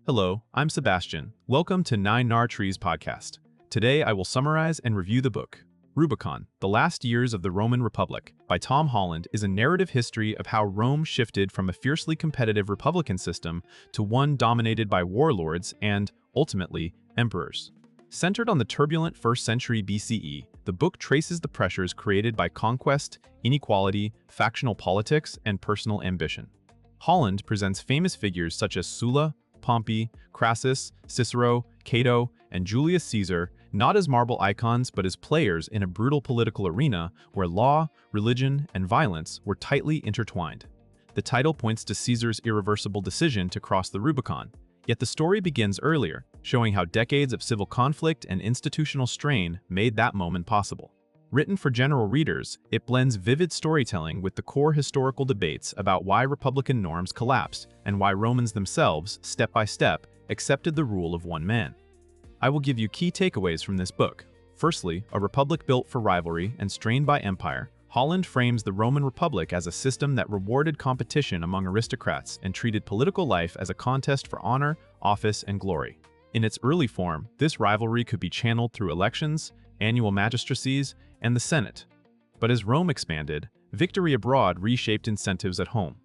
Hello, I'm Sebastian. Welcome to Nine Nar Trees podcast. Today I will summarize and review the book. Rubicon, The Last Years of the Roman Republic by Tom Holland is a narrative history of how Rome shifted from a fiercely competitive republican system to one dominated by warlords and, ultimately, emperors. Centered on the turbulent 1st century BCE, the book traces the pressures created by conquest, inequality, factional politics, and personal ambition. Holland presents famous figures such as Sulla, Pompey, Crassus, Cicero, Cato, and Julius Caesar not as marble icons but as players in a brutal political arena where law, religion, and violence were tightly intertwined. The title points to Caesar's irreversible decision to cross the Rubicon, yet the story begins earlier, showing how decades of civil conflict and institutional strain made that moment possible. Written for general readers, it blends vivid storytelling with the core historical debates about why republican norms collapsed and why Romans themselves, step by step, accepted the rule of one man. I will give you key takeaways from this book. Firstly, a republic built for rivalry and strained by empire, Holland frames the Roman Republic as a system that rewarded competition among aristocrats and treated political life as a contest for honor, office, and glory. In its early form, this rivalry could be channeled through elections, annual magistracies, and the Senate. But as Rome expanded, victory abroad reshaped incentives at home.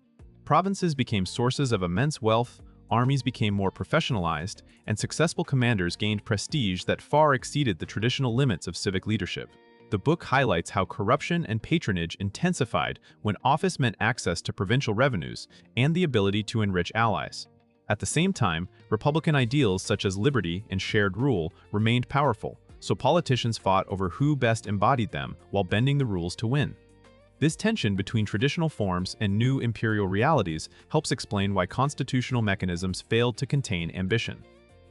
Provinces became sources of immense wealth, armies became more professionalized, and successful commanders gained prestige that far exceeded the traditional limits of civic leadership. The book highlights how corruption and patronage intensified when office meant access to provincial revenues and the ability to enrich allies. At the same time, republican ideals such as liberty and shared rule remained powerful, so politicians fought over who best embodied them while bending the rules to win. This tension between traditional forms and new imperial realities helps explain why constitutional mechanisms failed to contain ambition.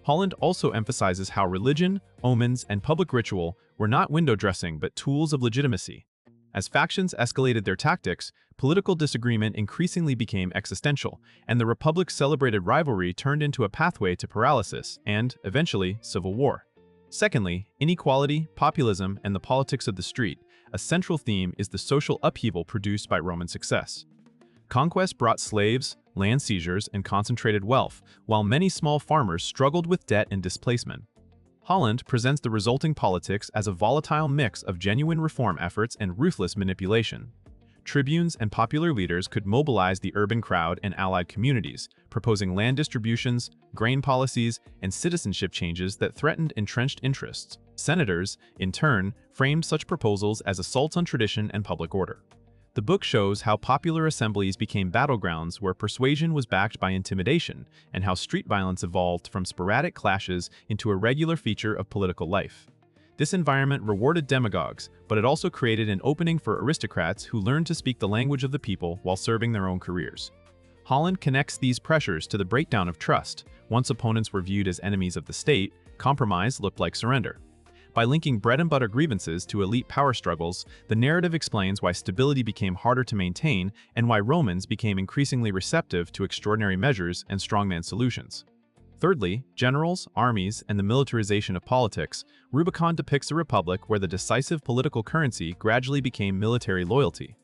Holland also emphasizes how religion, omens, and public ritual were not window dressing but tools of legitimacy. As factions escalated their tactics, political disagreement increasingly became existential, and the Republic's celebrated rivalry turned into a pathway to paralysis and, eventually, civil war. Secondly, inequality, populism, and the politics of the street. A central theme is the social upheaval produced by Roman success. Conquest brought slaves, land seizures, and concentrated wealth, while many small farmers struggled with debt and displacement. Holland presents the resulting politics as a volatile mix of genuine reform efforts and ruthless manipulation. Tribunes and popular leaders could mobilize the urban crowd and allied communities, proposing land distributions, grain policies, and citizenship changes that threatened entrenched interests. Senators, in turn, framed such proposals as assaults on tradition and public order. The book shows how popular assemblies became battlegrounds where persuasion was backed by intimidation, and how street violence evolved from sporadic clashes into a regular feature of political life. This environment rewarded demagogues, but it also created an opening for aristocrats who learned to speak the language of the people while serving their own careers. Holland connects these pressures to the breakdown of trust. Once opponents were viewed as enemies of the state, compromise looked like surrender. By linking bread-and-butter grievances to elite power struggles, the narrative explains why stability became harder to maintain and why Romans became increasingly receptive to extraordinary measures and strongman solutions. Thirdly, generals, armies, and the militarization of politics. Rubicon depicts a republic where the decisive political currency gradually became military loyalty.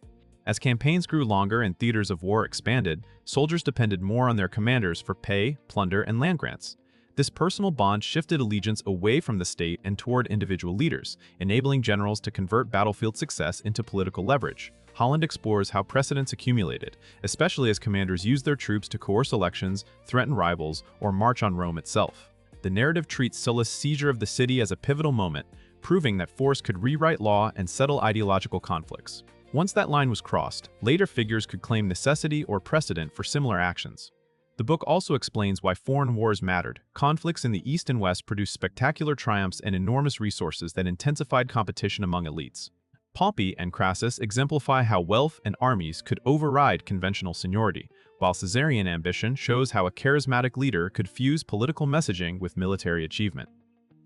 As campaigns grew longer and theaters of war expanded, soldiers depended more on their commanders for pay, plunder, and land grants. This personal bond shifted allegiance away from the state and toward individual leaders, enabling generals to convert battlefield success into political leverage. Holland explores how precedents accumulated, especially as commanders used their troops to coerce elections, threaten rivals, or march on Rome itself. The narrative treats Sulla's seizure of the city as a pivotal moment, proving that force could rewrite law and settle ideological conflicts. Once that line was crossed, later figures could claim necessity or precedent for similar actions. The book also explains why foreign wars mattered. Conflicts in the East and West produced spectacular triumphs and enormous resources that intensified competition among elites. Pompey and Crassus exemplify how wealth and armies could override conventional seniority, while Caesarian ambition shows how a charismatic leader could fuse political messaging with military achievement.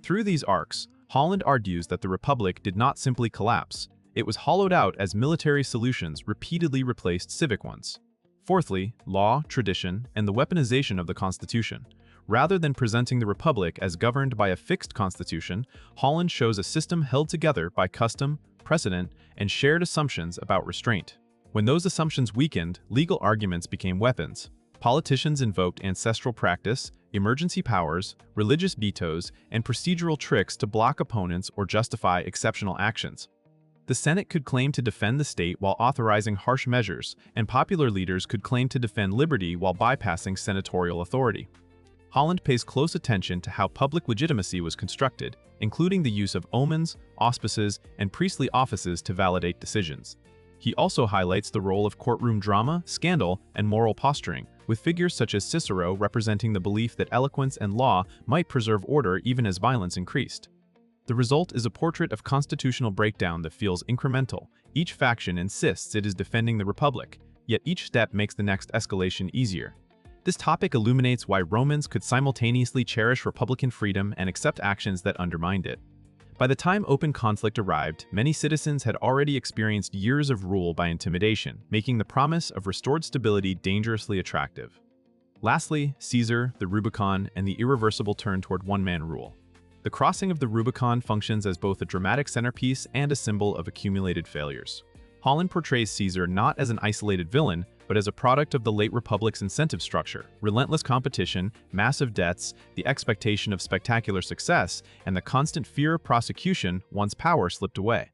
Through these arcs, Holland argues that the Republic did not simply collapse, it was hollowed out as military solutions repeatedly replaced civic ones. Fourthly, law, tradition, and the weaponization of the Constitution. Rather than presenting the Republic as governed by a fixed constitution, Holland shows a system held together by custom, precedent, and shared assumptions about restraint. When those assumptions weakened, legal arguments became weapons. Politicians invoked ancestral practice, emergency powers, religious vetoes, and procedural tricks to block opponents or justify exceptional actions. The Senate could claim to defend the state while authorizing harsh measures, and popular leaders could claim to defend liberty while bypassing senatorial authority. Holland pays close attention to how public legitimacy was constructed, including the use of omens, auspices, and priestly offices to validate decisions. He also highlights the role of courtroom drama, scandal, and moral posturing, with figures such as Cicero representing the belief that eloquence and law might preserve order even as violence increased. The result is a portrait of constitutional breakdown that feels incremental. Each faction insists it is defending the republic, yet each step makes the next escalation easier. This topic illuminates why Romans could simultaneously cherish republican freedom and accept actions that undermined it. By the time open conflict arrived, many citizens had already experienced years of rule by intimidation, making the promise of restored stability dangerously attractive. Lastly, Caesar, the Rubicon, and the irreversible turn toward one-man rule. The crossing of the Rubicon functions as both a dramatic centerpiece and a symbol of accumulated failures. Holland portrays Caesar not as an isolated villain, but as a product of the late Republic's incentive structure: relentless competition, massive debts, the expectation of spectacular success, and the constant fear of prosecution once power slipped away.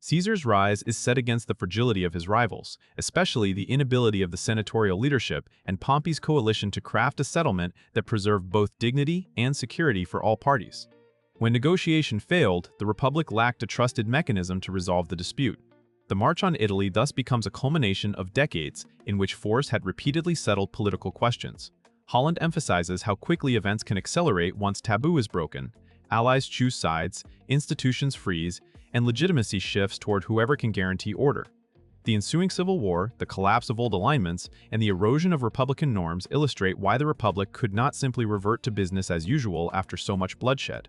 Caesar's rise is set against the fragility of his rivals, especially the inability of the senatorial leadership and Pompey's coalition to craft a settlement that preserved both dignity and security for all parties. When negotiation failed, the Republic lacked a trusted mechanism to resolve the dispute. The March on Italy thus becomes a culmination of decades in which force had repeatedly settled political questions. Holland emphasizes how quickly events can accelerate once taboo is broken, allies choose sides, institutions freeze, and legitimacy shifts toward whoever can guarantee order. The ensuing civil war, the collapse of old alignments, and the erosion of republican norms illustrate why the Republic could not simply revert to business as usual after so much bloodshed.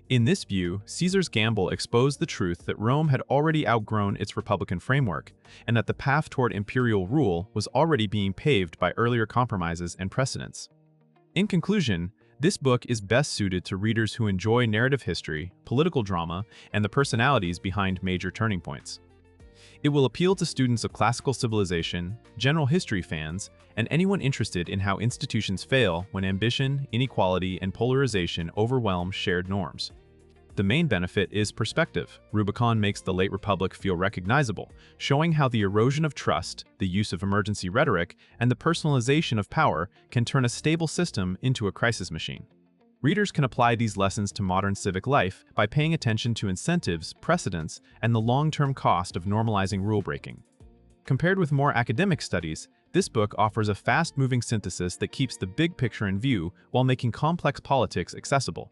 In this view, Caesar's gamble exposed the truth that Rome had already outgrown its republican framework, and that the path toward imperial rule was already being paved by earlier compromises and precedents. In conclusion, this book is best suited to readers who enjoy narrative history, political drama, and the personalities behind major turning points. It will appeal to students of classical civilization, general history fans, and anyone interested in how institutions fail when ambition, inequality, and polarization overwhelm shared norms. The main benefit is perspective. Rubicon makes the late Republic feel recognizable, showing how the erosion of trust, the use of emergency rhetoric, and the personalization of power can turn a stable system into a crisis machine. Readers can apply these lessons to modern civic life by paying attention to incentives, precedents, and the long-term cost of normalizing rule-breaking. Compared with more academic studies, this book offers a fast-moving synthesis that keeps the big picture in view while making complex politics accessible.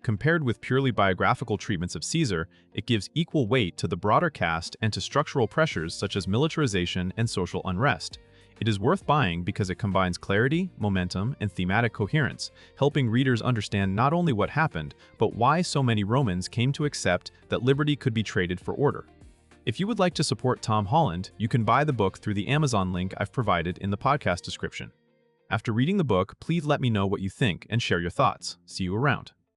Compared with purely biographical treatments of Caesar, it gives equal weight to the broader cast and to structural pressures such as militarization and social unrest. It is worth buying because it combines clarity, momentum, and thematic coherence, helping readers understand not only what happened, but why so many Romans came to accept that liberty could be traded for order. If you would like to support Tom Holland, you can buy the book through the Amazon link I've provided in the podcast description. After reading the book, please let me know what you think and share your thoughts. See you around.